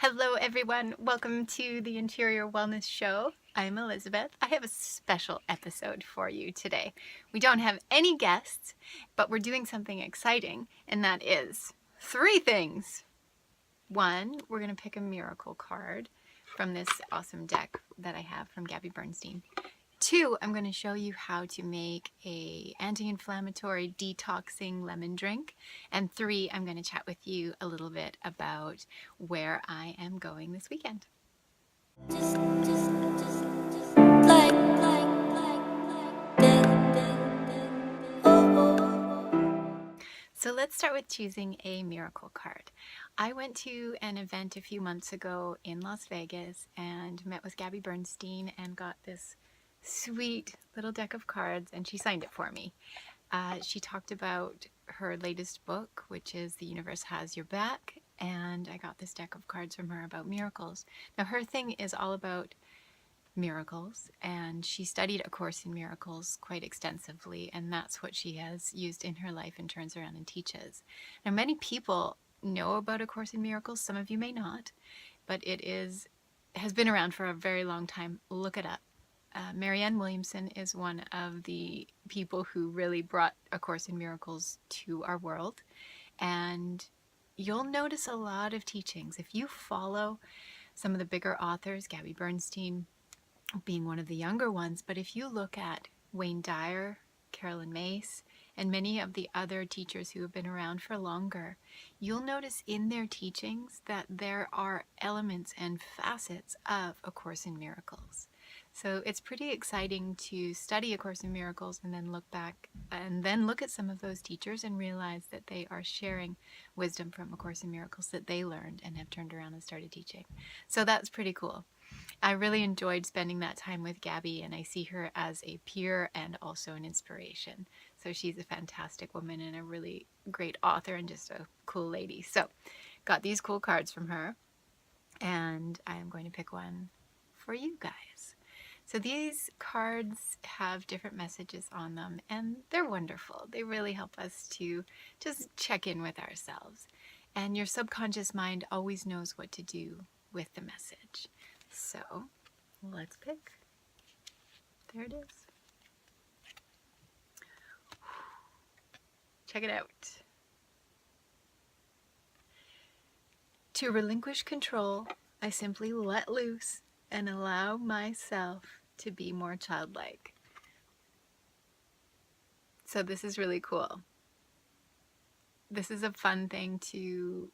Hello everyone, welcome to the Interior Wellness Show. I'm Elizabeth. I have a special episode for you today. We don't have any guests, but we're doing something exciting, and that is 3 things. 1, we're going to pick a miracle card from this awesome deck that I have from Gabby Bernstein. 2, I'm going to show you how to make a anti-inflammatory detoxing lemon drink. And 3, I'm going to chat with you a little bit about where I am going this weekend. So let's start with choosing a miracle card. I went to an event a few months ago in Las Vegas and met with Gabby Bernstein and got this sweet little deck of cards, and she signed it for me. She talked about her latest book, which is The Universe Has Your Back, and I got this deck of cards from her about miracles. Now, her thing is all about miracles, and she studied A Course in Miracles quite extensively, and that's what she has used in her life and turns around and teaches. Now, many people know about A Course in Miracles. Some of you may not, but it has been around for a very long time. Look it up. Marianne Williamson is one of the people who really brought A Course in Miracles to our world, and you'll notice a lot of teachings. If you follow some of the bigger authors, Gabby Bernstein being one of the younger ones, but if you look at Wayne Dyer, Carolyn Mace, and many of the other teachers who have been around for longer, you'll notice in their teachings that there are elements and facets of A Course in Miracles. So it's pretty exciting to study A Course in Miracles and then look back and then look at some of those teachers and realize that they are sharing wisdom from A Course in Miracles that they learned and have turned around and started teaching. So that's pretty cool. I really enjoyed spending that time with Gabby, and I see her as a peer and also an inspiration. So she's a fantastic woman and a really great author and just a cool lady. So got these cool cards from her, and I am going to pick one for you guys. So these cards have different messages on them, and they're wonderful. They really help us to just check in with ourselves. And your subconscious mind always knows what to do with the message. So let's pick. There it is. Check it out. To relinquish control, I simply let loose and allow myself to be more childlike. So this is really cool. This is a fun thing to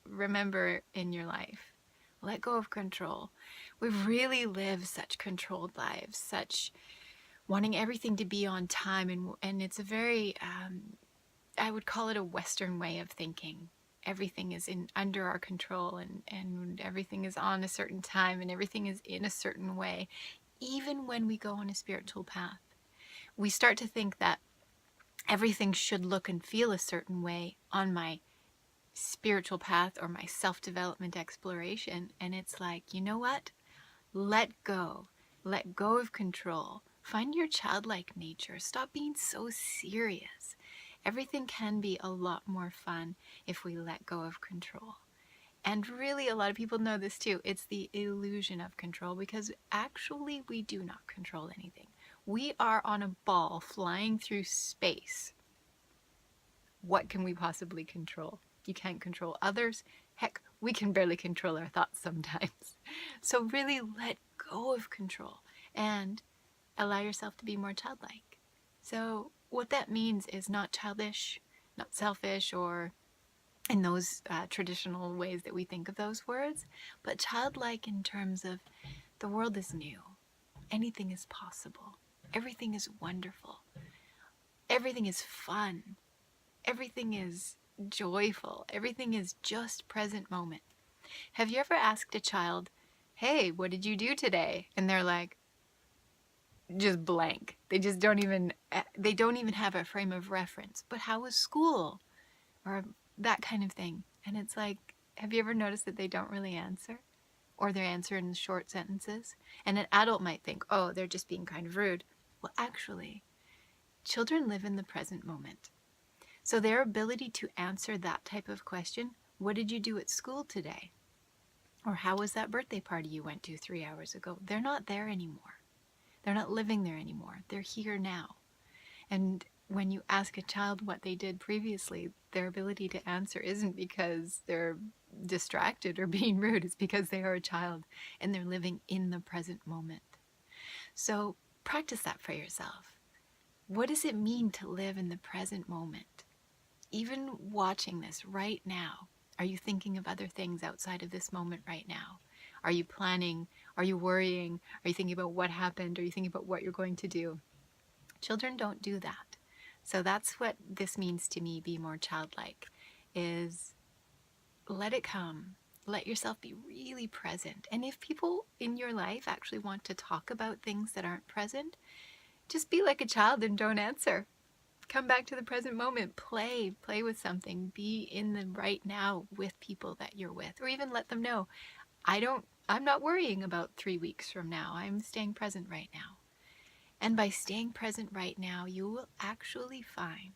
remember in your life. Let go of control. We really live such controlled lives, such wanting everything to be on time, and it's a very, I would call it a Western way of thinking. Everything is under our control, and everything is on a certain time, and everything is in a certain way. Even when we go on a spiritual path, we start to think that everything should look and feel a certain way on my spiritual path or my self-development exploration, and it's like, you know what? Let go of control. Find your childlike nature. Stop being so serious. Everything can be a lot more fun if we let go of control. And really, a lot of people know this too. It's the illusion of control, because actually we do not control anything. We are on a ball flying through space. What can we possibly control? You can't control others. Heck, we can barely control our thoughts sometimes. So really let go of control and allow yourself to be more childlike. So what that means is not childish, not selfish, or in those traditional ways that we think of those words, but childlike in terms of the world is new. Anything is possible. Everything is wonderful. Everything is fun. Everything is joyful. Everything is just present moment. Have you ever asked a child, hey, what did you do today? And they're like, just blank. They don't even have a frame of reference. But how was school? Or that kind of thing. And it's like, have you ever noticed that they don't really answer? Or they answer in short sentences? And an adult might think, oh, they're just being kind of rude. Well, actually, children live in the present moment. So their ability to answer that type of question, what did you do at school today? Or how was that birthday party you went to 3 hours ago? They're not there anymore. They're not living there anymore. They're here now. And when you ask a child what they did previously, their ability to answer isn't because they're distracted or being rude. It's because they are a child and they're living in the present moment. So practice that for yourself. What does it mean to live in the present moment? Even watching this right now, are you thinking of other things outside of this moment right now? Are you planning? Are you worrying? Are you thinking about what happened? Are you thinking about what you're going to do? Children don't do that. So that's what this means to me, be more childlike, is let it come. Let yourself be really present. And if people in your life actually want to talk about things that aren't present, just be like a child and don't answer. Come back to the present moment. Play with something. Be in the right now with people that you're with, or even let them know, I'm not worrying about 3 weeks from now. I'm staying present right now. And by staying present right now, you will actually find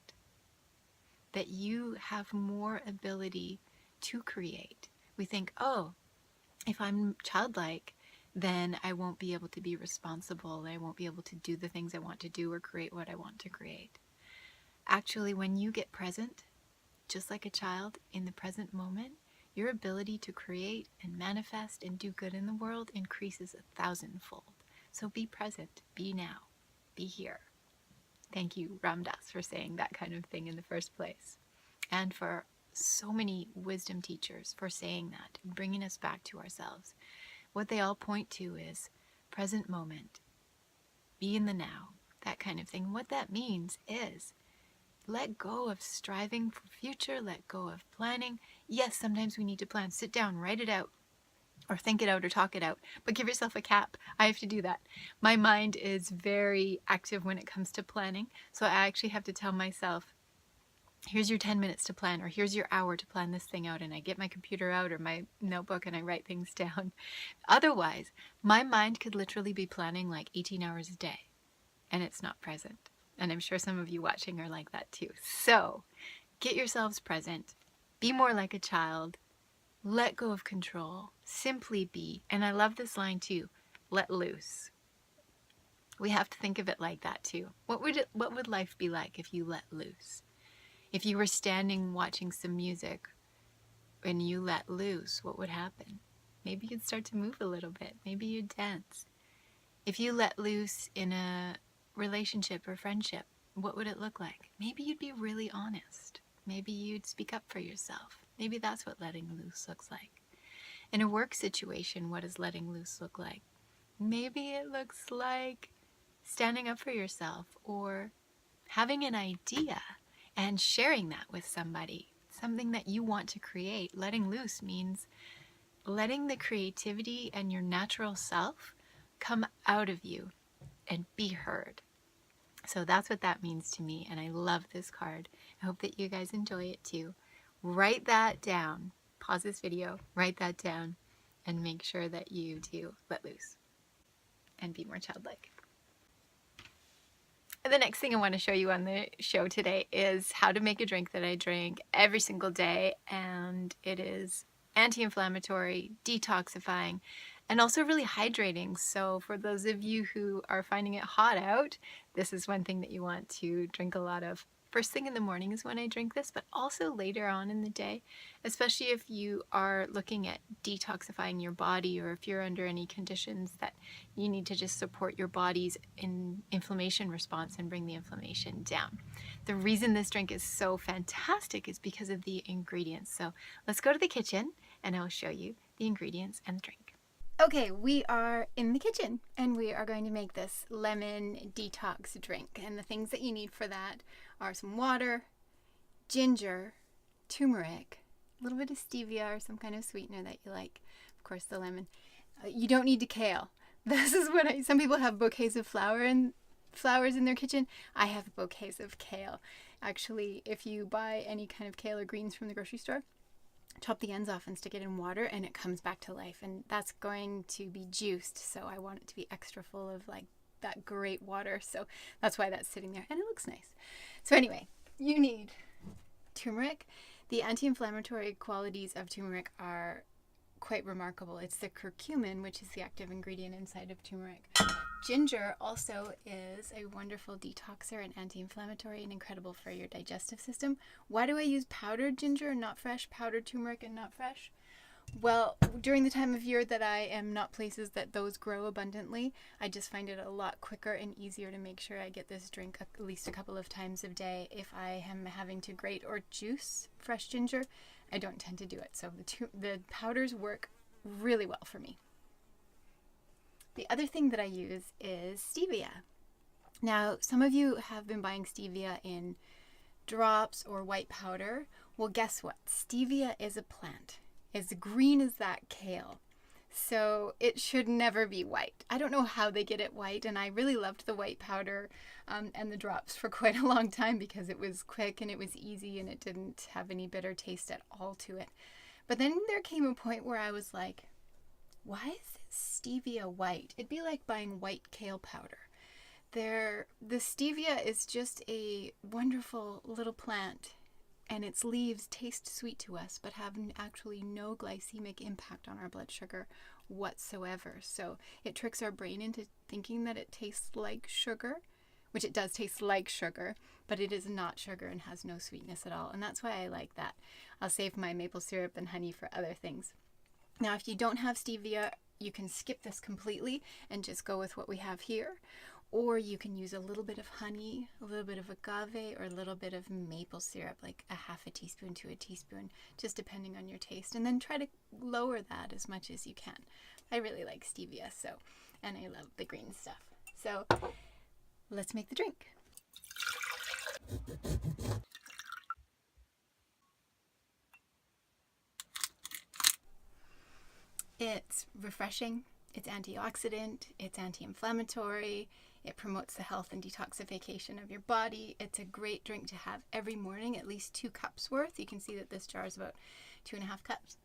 that you have more ability to create. We think, oh, if I'm childlike, then I won't be able to be responsible. I won't be able to do the things I want to do or create what I want to create. Actually, when you get present, just like a child in the present moment, your ability to create and manifest and do good in the world increases 1,000-fold. So be present, be now, be here. Thank you, Ram Dass, for saying that kind of thing in the first place. And for so many wisdom teachers for saying that, bringing us back to ourselves. What they all point to is present moment, be in the now, that kind of thing. What that means is let go of striving for future, let go of planning. Yes, sometimes we need to plan. Sit down, write it out, or think it out or talk it out, but give yourself a cap. I have to do that. My mind is very active when it comes to planning, so I actually have to tell myself, here's your 10 minutes to plan, or here's your hour to plan this thing out, and I get my computer out or my notebook and I write things down. Otherwise, my mind could literally be planning like 18 hours a day, and it's not present. And I'm sure some of you watching are like that too. So get yourselves present, be more like a child, let go of control, simply be. And I love this line too, let loose. We have to think of it like that too. What would life be like if you let loose? If you were standing watching some music and you let loose, what would happen? Maybe you'd start to move a little bit. Maybe you'd dance. If you let loose in a relationship or friendship, what would it look like? Maybe you'd be really honest. Maybe you'd speak up for yourself. Maybe that's what letting loose looks like. In a work situation, what does letting loose look like? Maybe it looks like standing up for yourself or having an idea and sharing that with somebody, something that you want to create. Letting loose means letting the creativity and your natural self come out of you and be heard. So that's what that means to me, and I love this card. I hope that you guys enjoy it too. Write that down. Pause this video, write that down, and make sure that you do let loose and be more childlike. And the next thing I want to show you on the show today is how to make a drink that I drink every single day, and it is anti-inflammatory, detoxifying, and also really hydrating. So for those of you who are finding it hot out, this is one thing that you want to drink a lot of. First thing in the morning is when I drink this, but also later on in the day, especially if you are looking at detoxifying your body, or if you're under any conditions that you need to just support your body's inflammation response and bring the inflammation down. The reason this drink is so fantastic is because of the ingredients. So let's go to the kitchen and I'll show you the ingredients and the drink. Okay, we are in the kitchen and we are going to make this lemon detox drink. And the things that you need for that are some water, ginger, turmeric, a little bit of stevia or some kind of sweetener that you like. Of course, the lemon. You don't need to kale. This is what some people have bouquets of flowers in their kitchen. I have bouquets of kale. Actually, if you buy any kind of kale or greens from the grocery store, chop the ends off and stick it in water and it comes back to life, and that's going to be juiced, so I want it to be extra full of like that great water, so that's why that's sitting there and it looks nice. So anyway, you need turmeric. The anti-inflammatory qualities of turmeric are quite remarkable. It's the curcumin, which is the active ingredient inside of turmeric. Ginger also is a wonderful detoxer and anti-inflammatory and incredible for your digestive system. Why do I use powdered ginger and not fresh? Powdered turmeric and not fresh? Well, during the time of year that I am not places that those grow abundantly, I just find it a lot quicker and easier to make sure I get this drink at least a couple of times a day. If I am having to grate or juice fresh ginger, I don't tend to do it. So the powders work really well for me. The other thing that I use is stevia. Now, some of you have been buying stevia in drops or white powder. Well, guess what? Stevia is a plant. As green as that kale. So it should never be white. I don't know how they get it white, and I really loved the white powder and the drops for quite a long time because it was quick and it was easy and it didn't have any bitter taste at all to it. But then there came a point where I was like, why is stevia white? It'd be like buying white kale powder. The stevia is just a wonderful little plant, and its leaves taste sweet to us, but have actually no glycemic impact on our blood sugar whatsoever. So it tricks our brain into thinking that it tastes like sugar, which it does taste like sugar, but it is not sugar and has no sweetness at all. And that's why I like that. I'll save my maple syrup and honey for other things. Now, if you don't have stevia, you can skip this completely and just go with what we have here. Or you can use a little bit of honey, a little bit of agave, or a little bit of maple syrup, like a half a teaspoon to a teaspoon, just depending on your taste. And then try to lower that as much as you can. I really like stevia, and I love the green stuff. So let's make the drink. It's refreshing, it's antioxidant, it's anti-inflammatory, it promotes the health and detoxification of your body. It's a great drink to have every morning, at least 2 cups worth. You can see that this jar is about 2.5 cups.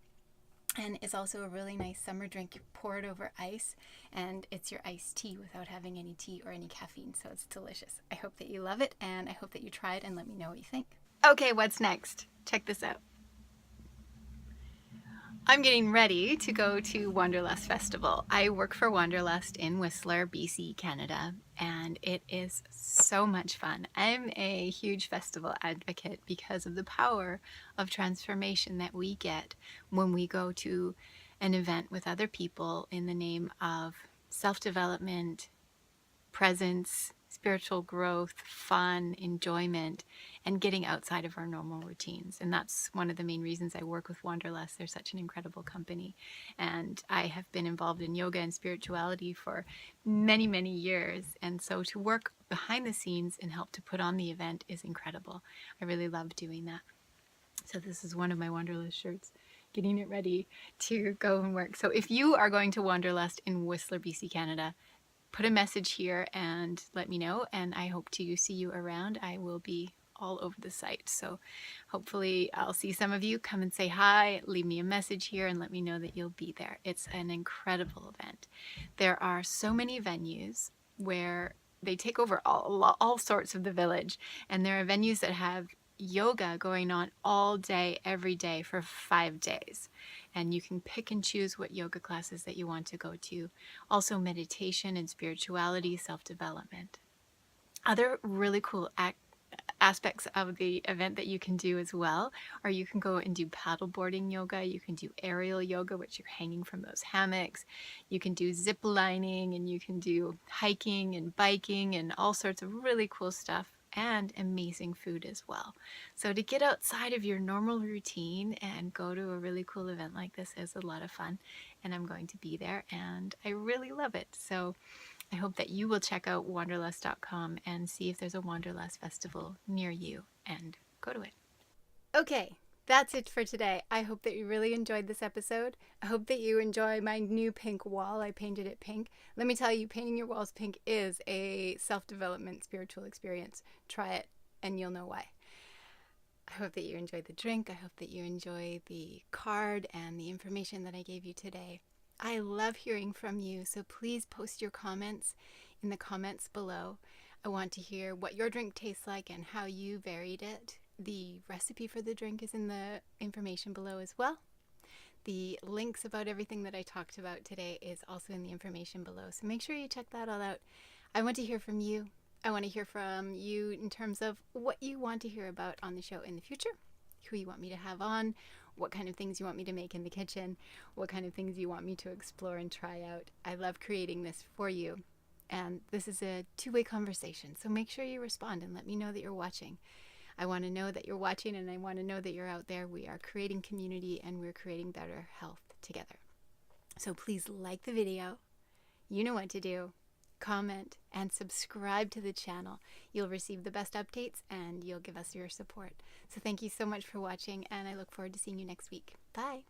And it's also a really nice summer drink. You pour it over ice, and it's your iced tea without having any tea or any caffeine, so it's delicious. I hope that you love it, and I hope that you try it and let me know what you think. Okay, what's next? Check this out. I'm getting ready to go to Wanderlust Festival. I work for Wanderlust in Whistler, BC, Canada, and it is so much fun. I'm a huge festival advocate because of the power of transformation that we get when we go to an event with other people in the name of self-development, presence, spiritual growth, fun, enjoyment, and getting outside of our normal routines. And that's one of the main reasons I work with Wanderlust. They're such an incredible company. And I have been involved in yoga and spirituality for many, many years. And so to work behind the scenes and help to put on the event is incredible. I really love doing that. So this is one of my Wanderlust shirts, getting it ready to go and work. So if you are going to Wanderlust in Whistler, BC, Canada, put a message here and let me know, and I hope to see you around. I will be all over the site, so hopefully I'll see some of you. Come and say hi, leave me a message here, and let me know that you'll be there. It's an incredible event. There are so many venues where they take over all sorts of the village, and there are venues that have yoga going on all day, every day for 5 days. And you can pick and choose what yoga classes that you want to go to. Also meditation and spirituality, self-development. Other really cool aspects of the event that you can do as well, or you can go and do paddleboarding yoga, you can do aerial yoga, which you're hanging from those hammocks, you can do zip lining, and you can do hiking and biking and all sorts of really cool stuff, and amazing food as well. So to get outside of your normal routine and go to a really cool event like this is a lot of fun, and I'm going to be there and I really love it. So I hope that you will check out wanderlust.com and see if there's a Wanderlust festival near you and go to it. Okay, that's it for today. I hope that you really enjoyed this episode. I hope that you enjoy my new pink wall. I painted it pink. Let me tell you, painting your walls pink is a self-development spiritual experience. Try it and you'll know why. I hope that you enjoyed the drink. I hope that you enjoy the card and the information that I gave you today. I love hearing from you, so please post your comments in the comments below. I want to hear what your drink tastes like and how you varied it. The recipe for the drink is in the information below as well. The links about everything that I talked about today is also in the information below. So make sure you check that all out. I want to hear from you. I want to hear from you in terms of what you want to hear about on the show in the future, who you want me to have on, what kind of things you want me to make in the kitchen, what kind of things you want me to explore and try out. I love creating this for you. And this is a two-way conversation. So make sure you respond and let me know that you're watching. I want to know that you're watching, and I want to know that you're out there. We are creating community, and we're creating better health together. So please like the video. You know what to do. Comment and subscribe to the channel. You'll receive the best updates, and you'll give us your support. So thank you so much for watching, and I look forward to seeing you next week. Bye.